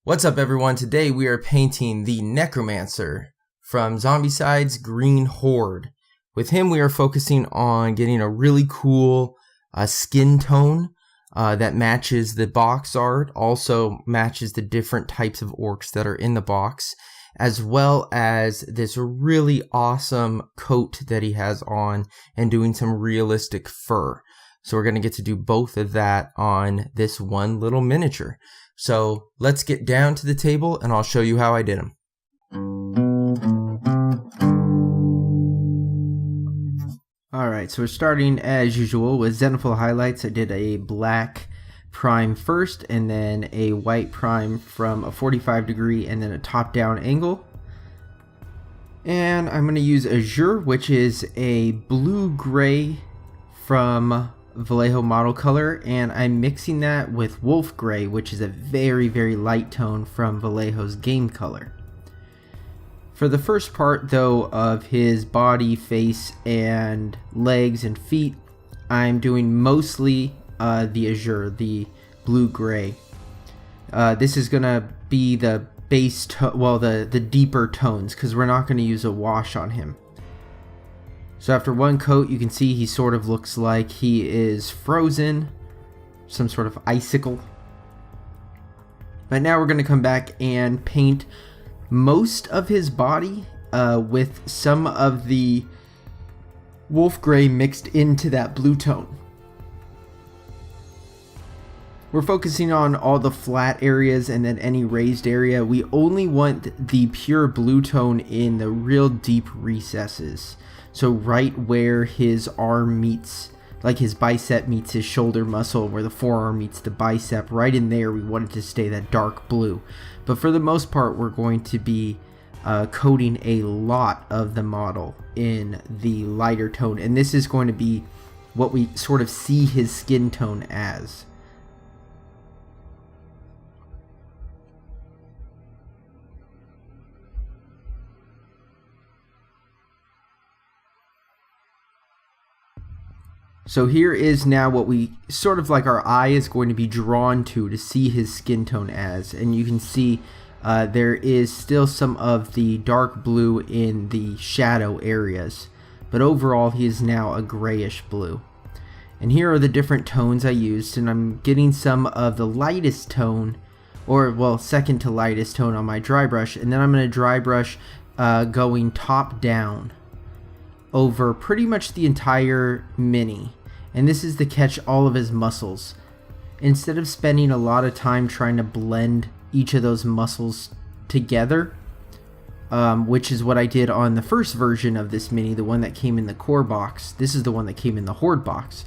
What's up everyone, today we are painting the Necromancer from Zombicide's Green Horde. With him we are focusing on getting a really cool skin tone that matches the box art, also matches the different types of orcs that are in the box, as well as this really awesome coat that he has on and doing some realistic fur. So we're going to get to do both of that on this one little miniature. So let's get down to the table and I'll show you how I did them. Alright, so we're starting as usual with zenithal highlights. I did a black prime first and then a white prime from a 45 degree and then a top down angle. And I'm going to use azure, which is a blue gray from Vallejo model color, and I'm mixing that with wolf gray, which is a very light tone from Vallejo's game color. For the first part though of his body, face, and legs and feet, I'm doing mostly the azure, the blue gray. This is gonna be the base the deeper tones, because we're not going to use a wash on him. So after one coat, you can see he sort of looks like he is frozen, some sort of icicle. But now we're going to come back and paint most of his body with some of the wolf gray mixed into that blue tone. We're focusing on all the flat areas and then any raised area. We only want the pure blue tone in the real deep recesses. So right where his arm meets, like his bicep meets his shoulder muscle, where the forearm meets the bicep, right in there we want it to stay that dark blue. But for the most part we're going to be coating a lot of the model in the lighter tone. And this is going to be what we sort of see his skin tone as. So here is now what we sort of like our eye is going to be drawn to see his skin tone as. And you can see there is still some of the dark blue in the shadow areas. But overall he is now a grayish blue. And here are the different tones I used. And I'm getting some of the lightest tone, or well, second to lightest tone on my dry brush. And then I'm going to dry brush going top down over pretty much the entire mini. And this is to catch all of his muscles. Instead of spending a lot of time trying to blend each of those muscles together, which is what I did on the first version of this mini, the one that came in the core box. This is the one that came in the Horde box.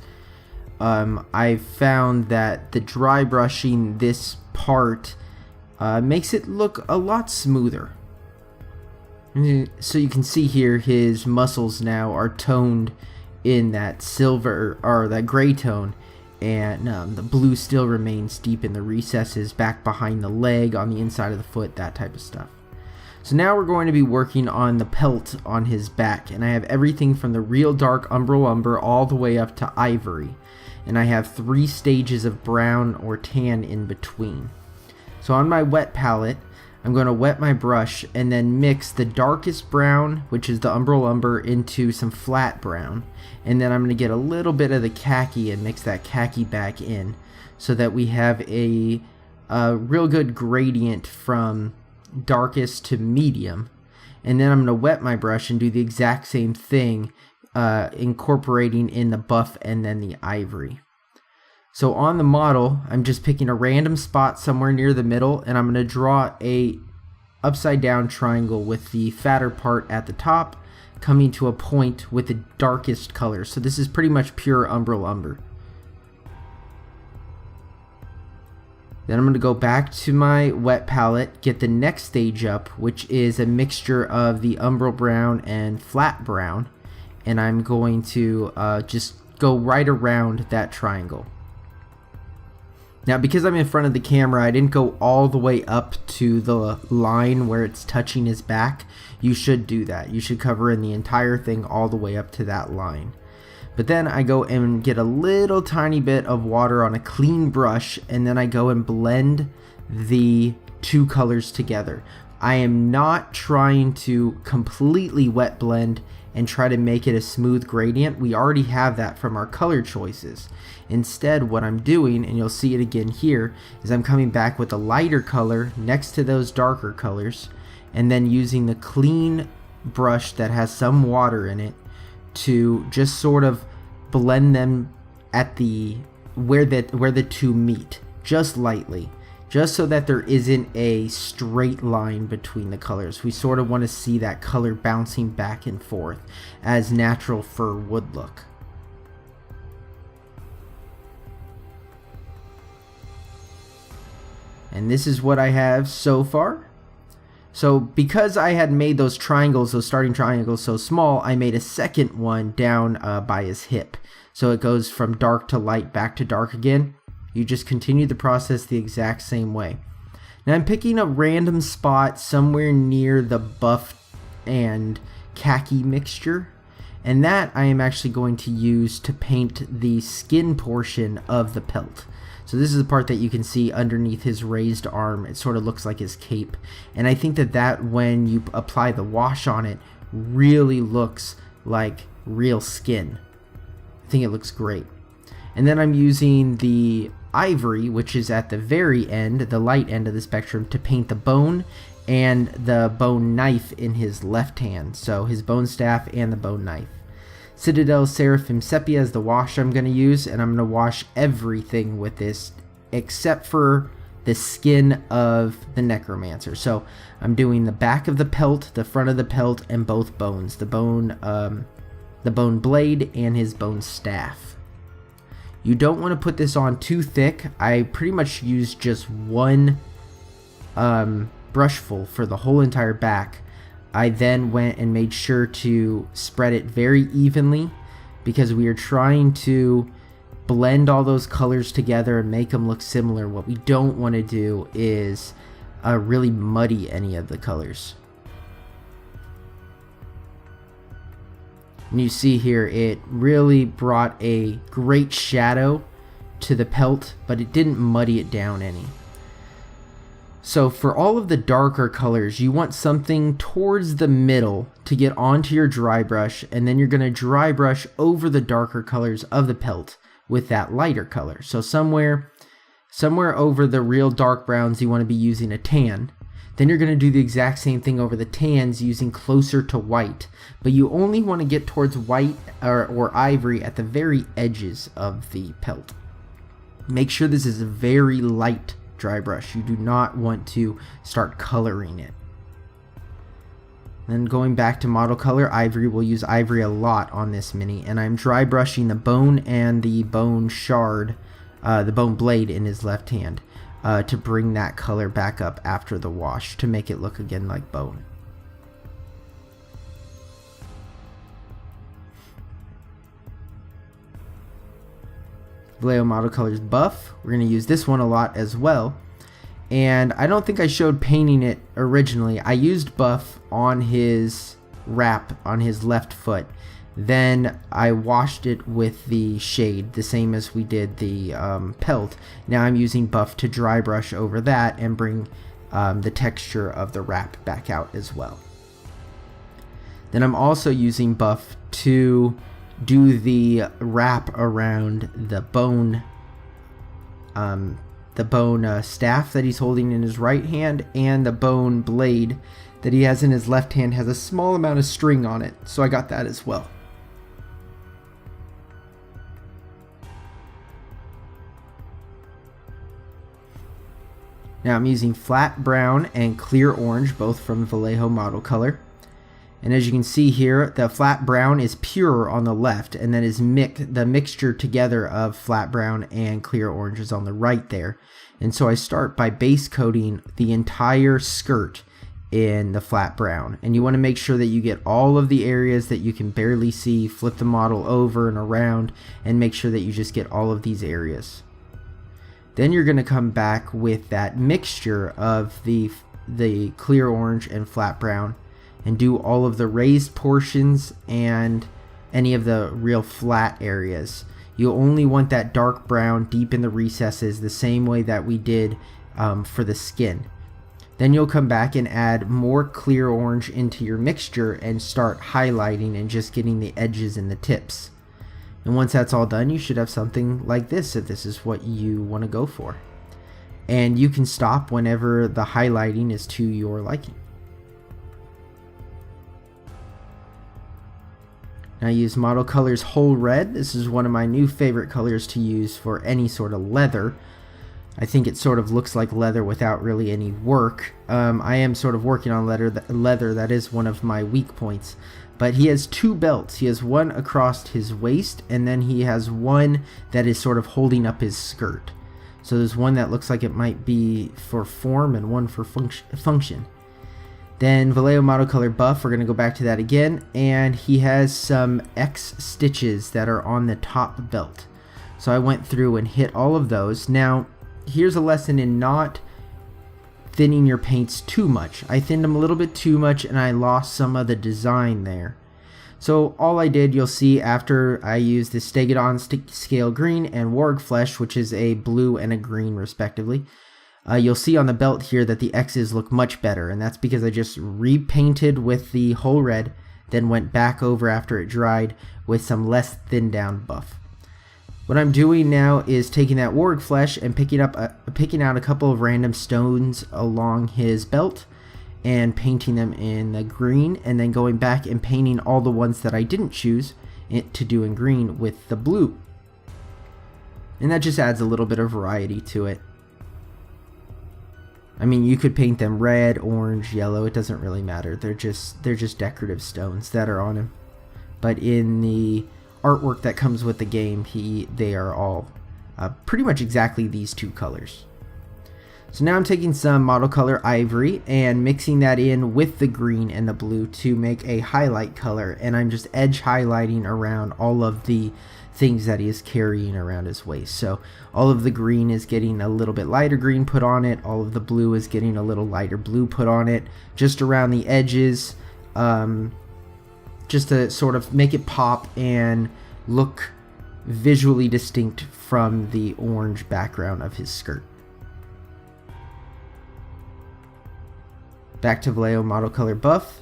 I found that the dry brushing this part makes it look a lot smoother. So you can see here his muscles now are toned in that silver or that gray tone, and the blue still remains deep in the recesses, back behind the leg, on the inside of the foot, that type of stuff. So now we're going to be working on the pelt on his back, and I have everything from the real dark umbral umber all the way up to ivory, and I have 3 stages of brown or tan in between. So on my wet palette, I'm going to wet my brush and then mix the darkest brown, which is the umbral umber, into some flat brown. And then I'm going to get a little bit of the khaki and mix that khaki back in, so that we have a real good gradient from darkest to medium. And then I'm going to wet my brush and do the exact same thing, incorporating in the buff and then the ivory. So on the model, I'm just picking a random spot somewhere near the middle, and I'm going to draw a upside down triangle with the fatter part at the top coming to a point with the darkest color. So this is pretty much pure umbral umber. Then I'm going to go back to my wet palette, get the next stage up, which is a mixture of the umbral brown and flat brown, and I'm going to just go right around that triangle. Now, because I'm in front of the camera, I didn't go all the way up to the line where it's touching his back. You should do that. You should cover in the entire thing all the way up to that line. But then I go and get a little tiny bit of water on a clean brush, and then I go and blend the two colors together. I am not trying to completely wet blend and try to make it a smooth gradient. We already have that from our color choices. Instead, what I'm doing, and you'll see it again here, is I'm coming back with a lighter color next to those darker colors, and then using the clean brush that has some water in it to just sort of blend them at the where the two meet, just lightly, just so that there isn't a straight line between the colors. We sort of want to see that color bouncing back and forth as natural fur would look. And this is what I have so far. So because I had made those triangles, those starting triangles so small, I made a second one down by his hip. So it goes from dark to light, back to dark again. You just continue the process the exact same way. Now I'm picking a random spot somewhere near the buff and khaki mixture. And that I am actually going to use to paint the skin portion of the pelt. So this is the part that you can see underneath his raised arm. It sort of looks like his cape. And I think that when you apply the wash on it, really looks like real skin. I think it looks great. And then I'm using the ivory, which is at the very end, the light end of the spectrum, to paint the bone and the bone knife in his left hand. So his bone staff and the bone knife. Citadel Seraphim Sepia is the wash I'm going to use, and I'm going to wash everything with this except for the skin of the Necromancer. So I'm doing the back of the pelt, the front of the pelt, and both bones, the bone blade and his bone staff. You don't want to put this on too thick. I pretty much used just one brushful for the whole entire back. I then went and made sure to spread it very evenly because we are trying to blend all those colors together and make them look similar. What we don't want to do is really muddy any of the colors. And you see here, it really brought a great shadow to the pelt, but it didn't muddy it down any. So for all of the darker colors, you want something towards the middle to get onto your dry brush, and then you're going to dry brush over the darker colors of the pelt with that lighter color. So somewhere over the real dark browns, you want to be using a tan. Then you're going to do the exact same thing over the tans using closer to white. But you only want to get towards white or ivory at the very edges of the pelt. Make sure this is a very light dry brush. You do not want to start coloring it. Then going back to model color ivory, we'll use ivory a lot on this mini, and I'm dry brushing the bone and the bone shard, the bone blade in his left hand, to bring that color back up after the wash to make it look again like bone. Vallejo Model Colors buff. We're going to use this one a lot as well. And I don't think I showed painting it originally. I used buff on his wrap on his left foot. Then I washed it with the shade, the same as we did the pelt. Now I'm using buff to dry brush over that and bring the texture of the wrap back out as well. Then I'm also using buff to do the wrap around the bone staff that he's holding in his right hand, and the bone blade that he has in his left hand has a small amount of string on it, so I got that as well. Now I'm using flat brown and clear orange, both from Vallejo Model Color. And as you can see here, the flat brown is pure on the left, and then is the mixture together of flat brown and clear orange is on the right there. And so I start by base coating the entire skirt in the flat brown. And you want to make sure that you get all of the areas that you can barely see, flip the model over and around, and make sure that you just get all of these areas. Then you're going to come back with that mixture of the clear orange and flat brown, and do all of the raised portions and any of the real flat areas. You only want that dark brown deep in the recesses, the same way that we did for the skin. Then you'll come back and add more clear orange into your mixture and start highlighting and just getting the edges and the tips. And once that's all done, you should have something like this if this is what you want to go for. And you can stop whenever the highlighting is to your liking. Now I use Model Colors Whole Red. This is one of my new favorite colors to use for any sort of leather. I think it sort of looks like leather without really any work. I am sort of working on leather. That is one of my weak points. But he has two belts. He has one across his waist, and then he has one that is sort of holding up his skirt. So there's one that looks like it might be for form and one for function. Then Vallejo Model Color Buff, we're going to go back to that again. And he has some X stitches that are on the top belt. So I went through and hit all of those. Now, here's a lesson in not thinning your paints too much. I thinned them a little bit too much and I lost some of the design there. So all I did, you'll see after I used the Stegodon Scale Green and Warg Flesh, which is a blue and a green respectively, you'll see on the belt here that the X's look much better, and that's because I just repainted with the Whole Red, then went back over after it dried with some less thinned down buff. What I'm doing now is taking that Warg Flesh and picking out a couple of random stones along his belt and painting them in the green, and then going back and painting all the ones that I didn't choose to do in green with the blue. And that just adds a little bit of variety to it. I mean, you could paint them red, orange, yellow, it doesn't really matter. They're just decorative stones that are on him. But in the artwork that comes with the game, they are all pretty much exactly these two colors. So now I'm taking some Model Color Ivory and mixing that in with the green and the blue to make a highlight color, and I'm just edge highlighting around all of the things that he is carrying around his waist. So all of the green is getting a little bit lighter green put on it, all of the blue is getting a little lighter blue put on it, just around the edges, just to sort of make it pop and look visually distinct from the orange background of his skirt. Back to Vallejo Model Color Buff.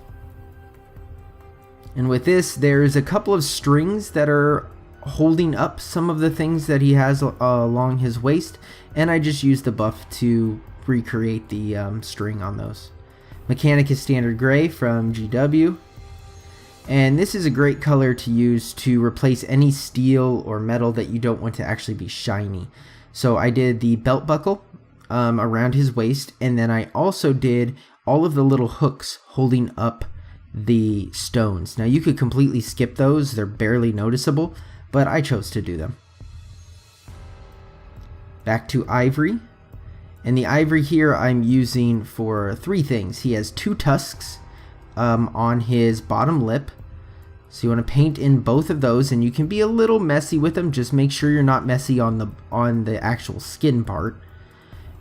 And with this, there's a couple of strings that are holding up some of the things that he has along his waist, and I just used the buff to recreate the string on those. Mechanic is Standard Gray from GW. And this is a great color to use to replace any steel or metal that you don't want to actually be shiny. So I did the belt buckle around his waist, and then I also did all of the little hooks holding up the stones. Now you could completely skip those, they're barely noticeable, but I chose to do them. Back to Ivory. And the Ivory here I'm using for three things. He has two tusks on his bottom lip. So you want to paint in both of those, and you can be a little messy with them. Just make sure you're not messy on the actual skin part.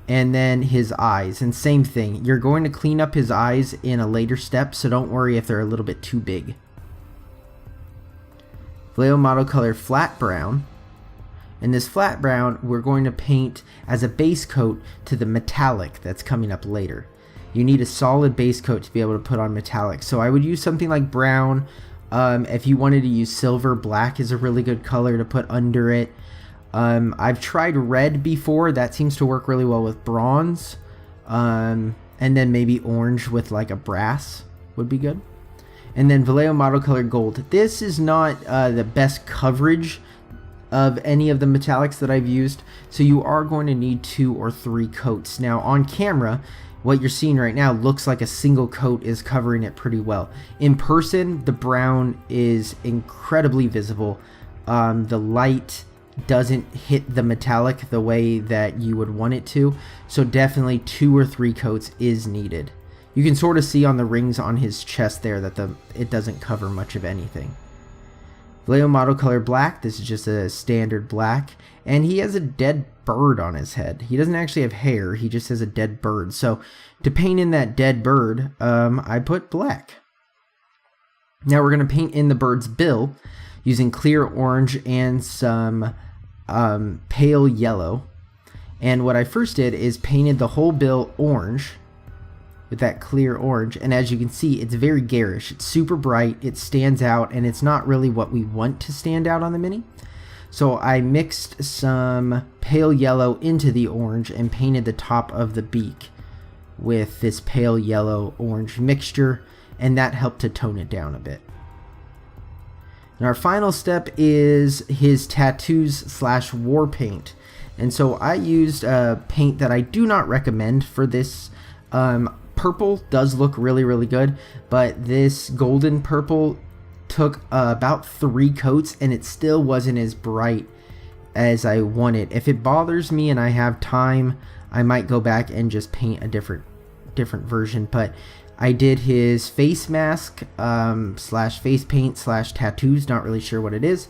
And then his eyes, and same thing. You're going to clean up his eyes in a later step, so don't worry if they're a little bit too big. Vallejo Model Color Flat Brown. And this flat brown we're going to paint as a base coat to the metallic that's coming up later. You need a solid base coat to be able to put on metallic. So I would use something like brown. If you wanted to use silver, black is a really good color to put under it. I've tried red before. That seems to work really well with bronze. And then maybe orange with like a brass would be good. And then Vallejo Model Color Gold. This is not the best coverage of any of the metallics that I've used, so you are going to need 2 or 3 coats. Now on camera, what you're seeing right now looks like a single coat is covering it pretty well. In person, the brown is incredibly visible. The light doesn't hit the metallic the way that you would want it to, so definitely 2 or 3 coats is needed. You can sort of see on the rings on his chest there that it doesn't cover much of anything. Vallejo Model Color Black, this is just a standard black, and he has a dead bird on his head. He doesn't actually have hair, he just has a dead bird. So to paint in that dead bird, I put black. Now we're going to paint in the bird's bill using clear orange and some pale yellow. And what I first did is painted the whole bill orange, with that clear orange. And as you can see, it's very garish. It's super bright, it stands out, and it's not really what we want to stand out on the mini. So I mixed some pale yellow into the orange and painted the top of the beak with this pale yellow orange mixture, and that helped to tone it down a bit. And our final step is his tattoos / war paint. And so I used a paint that I do not recommend for this. Purple does look really good, but this golden purple took about 3 coats and it still wasn't as bright as I wanted. If it bothers me and I have time, I might go back and just paint a different version, but I did his face mask / face paint / tattoos, not really sure what it is.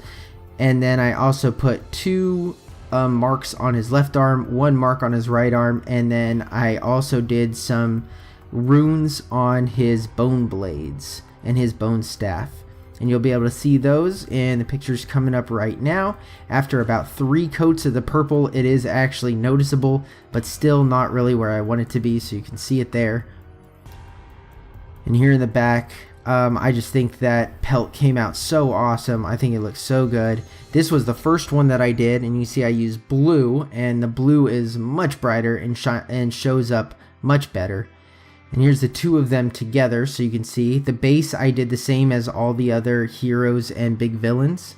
And then I also put 2 marks on his left arm, 1 mark on his right arm, and then I also did some runes on his bone blades and his bone staff. And you'll be able to see those in the pictures coming up right now. After about 3 coats of the purple, it is actually noticeable, but still not really where I want it to be, so you can see it there. And here in the back, I just think that Pelt came out so awesome. I think it looks so good. This was the first one that I did, and you see I used blue, and the blue is much brighter and shows up much better. And here's the 2 of them together, so you can see. The base I did the same as all the other heroes and big villains.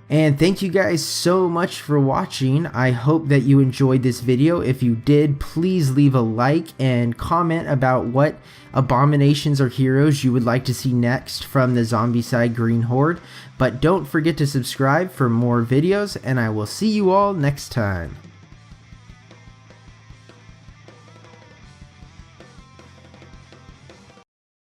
And thank you guys so much for watching. I hope that you enjoyed this video. If you did, please leave a like and comment about what abominations or heroes you would like to see next from the Zombicide Green Horde. But don't forget to subscribe for more videos, and I will see you all next time.